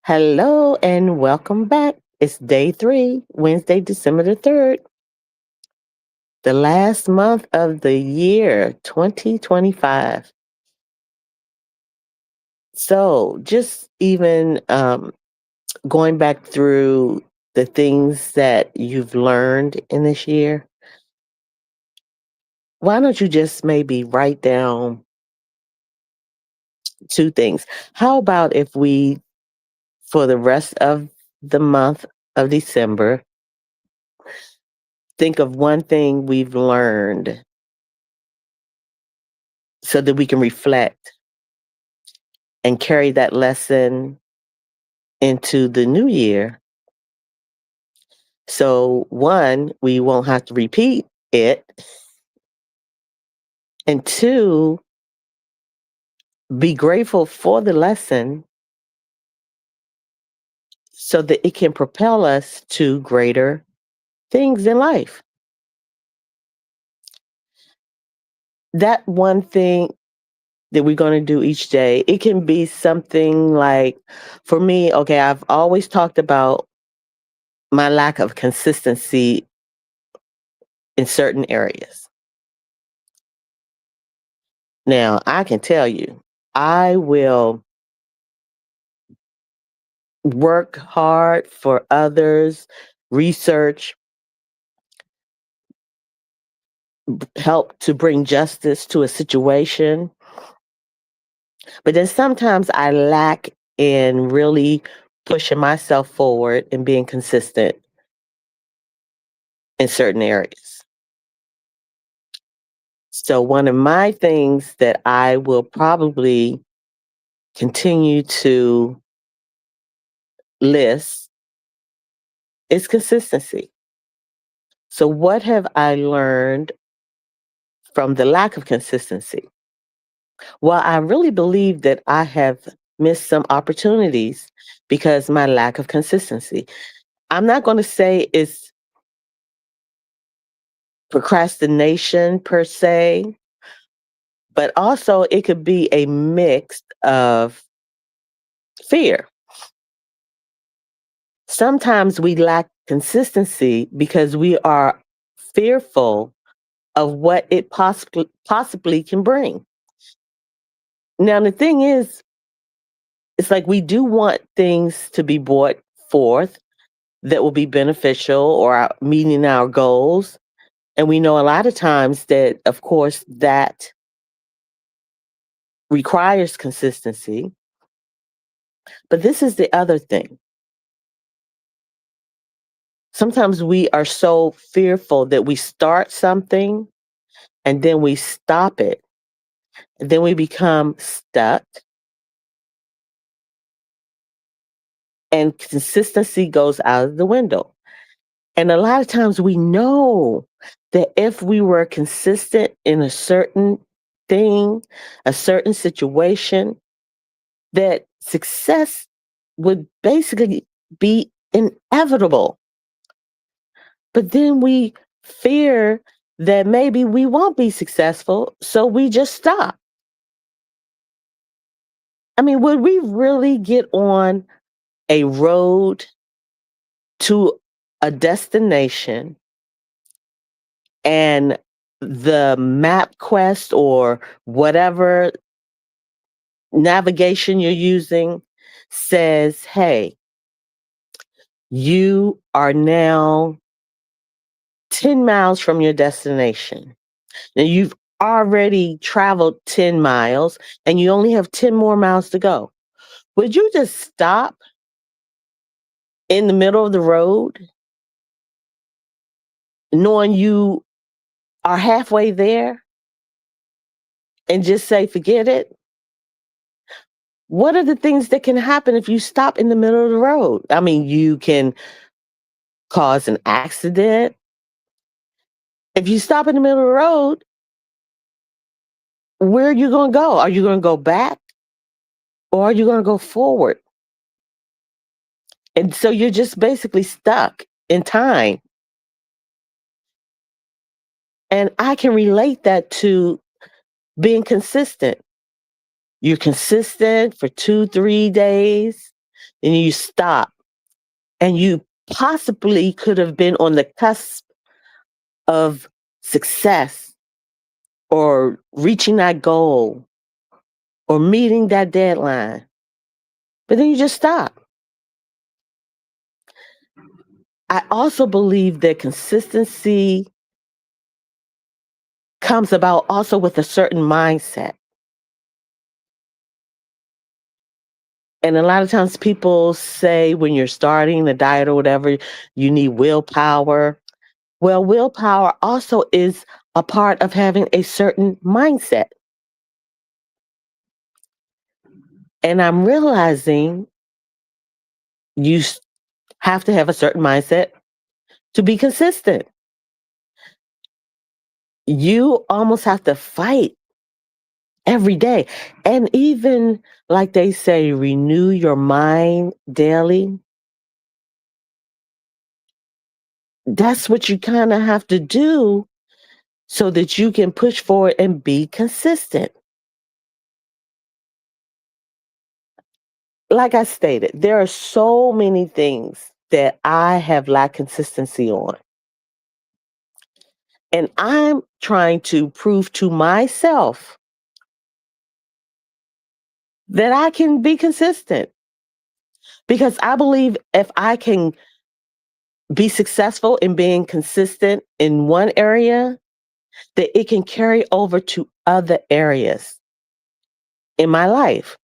Hello and welcome back. It's day 3, Wednesday, December the 3rd, the last month of the year 2025. So, just even going back through the things that you've learned in this year, why don't you just maybe write down 2 things? How about if we, for the rest of the month of December, think of one thing we've learned so that we can reflect and carry that lesson into the new year. So, one, we won't have to repeat it. And two, be grateful for the lesson so that it can propel us to greater things in life. That one thing that we're going to do each day, it can be something like, for me, okay, I've always talked about my lack of consistency in certain areas. Now, I can tell you, I will work hard for others, research, help to bring justice to a situation. But then sometimes I lack in really pushing myself forward and being consistent in certain areas. So, one of my things that I will probably continue to list is consistency. So, what have I learned from the lack of consistency? Well, I really believe that I have missed some opportunities because my lack of consistency. I'm not going to say it's procrastination per se, but also it could be a mix of fear. Sometimes we lack consistency because we are fearful of what it possibly can bring. Now, the thing is, it's like we do want things to be brought forth that will be beneficial or meeting our goals. And we know a lot of times that, of course, that requires consistency. But this is the other thing. Sometimes we are so fearful that we start something and then we stop it. And then we become stuck and consistency goes out of the window. And a lot of times we know that if we were consistent in a certain thing, a certain situation, that success would basically be inevitable. But then we fear that maybe we won't be successful, so we just stop. I mean, would we really get on a road to a destination and the map quest or whatever navigation you're using says, hey, you are now 10 miles from your destination. Now you've already traveled 10 miles and you only have 10 more miles to go. Would you just stop in the middle of the road knowing you are halfway there and just say, forget it? What are the things that can happen if you stop in the middle of the road? I mean, you can cause an accident. If you stop in the middle of the road, where are you going to go? Are you going to go back or are you going to go forward? And so you're just basically stuck. in time. And I can relate that to being consistent. You're consistent for 2, 3 days, and you stop. And you possibly could have been on the cusp of success or reaching that goal or meeting that deadline. But then you just stop. I also believe that consistency comes about also with a certain mindset. And a lot of times people say when you're starting the diet or whatever, you need willpower. Well, willpower also is a part of having a certain mindset. And I'm realizing you have to have a certain mindset to be consistent. You almost have to fight every day. And even like they say, renew your mind daily. That's what you kind of have to do so that you can push forward and be consistent. Like I stated, there are so many things that I have lacked consistency on. And I'm trying to prove to myself that I can be consistent because I believe if I can be successful in being consistent in one area, that it can carry over to other areas in my life.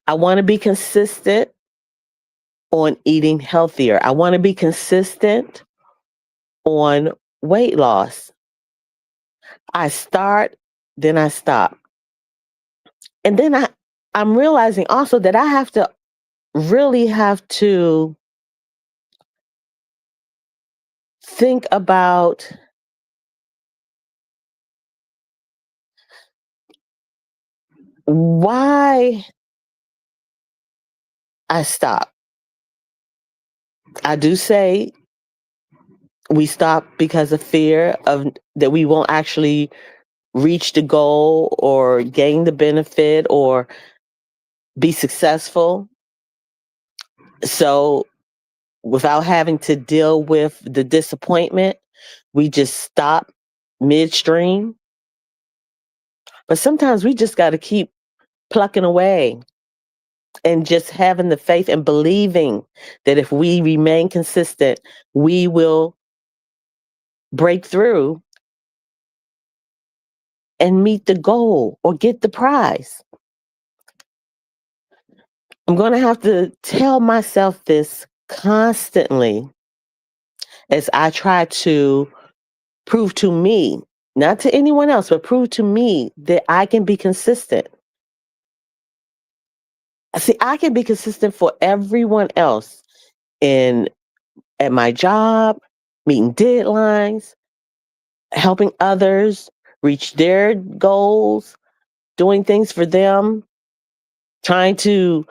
I want to be consistent on eating healthier. I want to be consistent on weight loss. I start, then I stop. And then I'm realizing also that I have to really have to think about why I stop. I do say we stop because of fear of that we won't actually reach the goal or gain the benefit or be successful. So without having to deal with the disappointment, we just stop midstream. But sometimes we just got to keep plucking away and just having the faith and believing that if we remain consistent, we will break through and meet the goal or get the prize. I'm going to have to tell myself this constantly as I try to prove to me, not to anyone else, but prove to me that I can be consistent. See, I can be consistent for everyone else in at my job, meeting deadlines, helping others reach their goals, doing things for them, trying to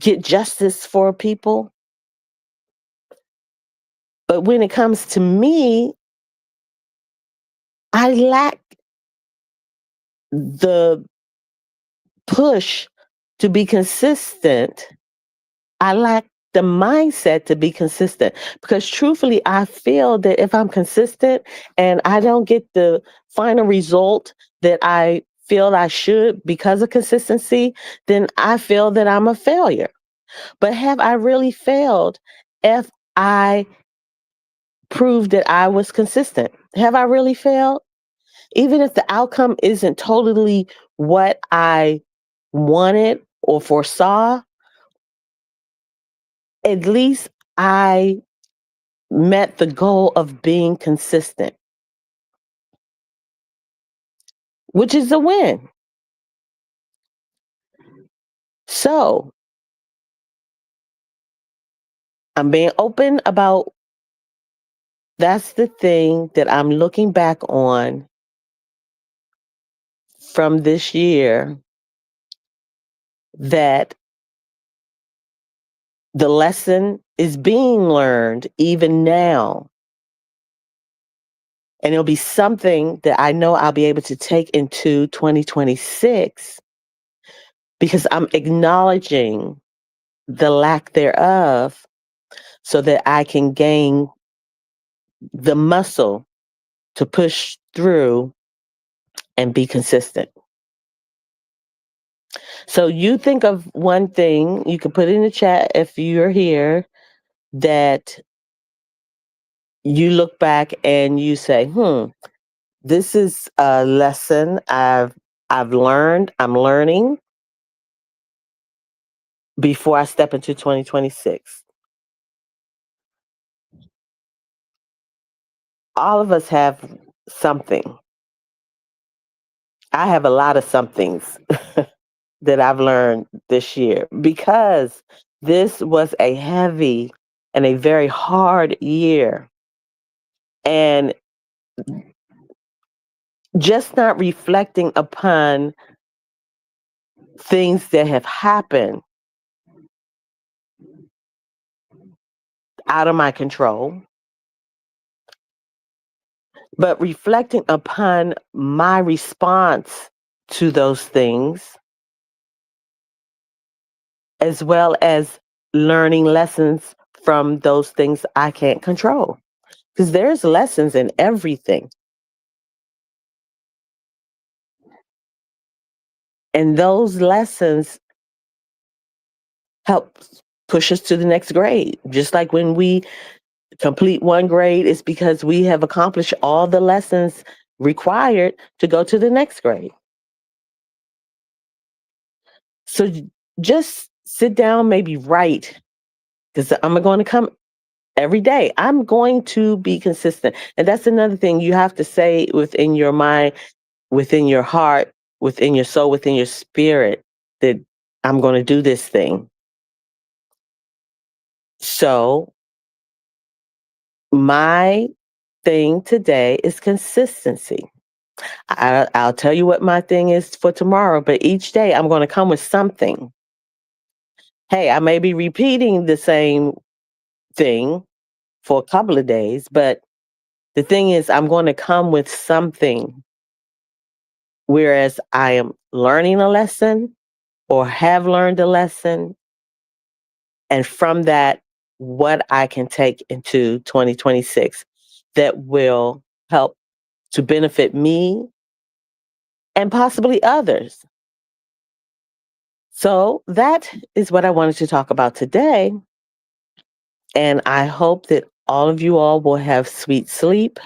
get justice for people. But when it comes to me, I lack the push to be consistent. I lack the mindset to be consistent because truthfully, I feel that if I'm consistent and I don't get the final result that I feel I should because of consistency, then I feel that I'm a failure. But have I really failed if I proved that I was consistent? Have I really failed? Even if the outcome isn't totally what I wanted or foresaw, at least I met the goal of being consistent, which is a win. So I'm being open about that's the thing that I'm looking back on from this year that the lesson is being learned even now. And it'll be something that I know I'll be able to take into 2026 because I'm acknowledging the lack thereof so that I can gain the muscle to push through and be consistent. So you think of one thing, you can put it in the chat if you're here, that you look back and you say, this is a lesson I've learned, I'm learning before I step into 2026. All of us have something. I have a lot of somethings that I've learned this year because this was a heavy and a very hard year. And just not reflecting upon things that have happened out of my control, but reflecting upon my response to those things, as well as learning lessons from those things I can't control. Because there's lessons in everything. And those lessons help push us to the next grade. Just like when we complete one grade, it's because we have accomplished all the lessons required to go to the next grade. So just sit down, maybe write, because I'm going to come every day. I'm going to be consistent. And that's another thing you have to say within your mind, within your heart, within your soul, within your spirit, that I'm going to do this thing. So my thing today is consistency. I'll tell you what my thing is for tomorrow, but each day I'm going to come with something. Hey, I may be repeating the same thing for a couple of days, but the thing is, I'm going to come with something, whereas I am learning a lesson or have learned a lesson. And from that, what I can take into 2026 that will help to benefit me and possibly others. So that is what I wanted to talk about today. And I hope that all of you all will have sweet sleep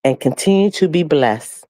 and continue to be blessed.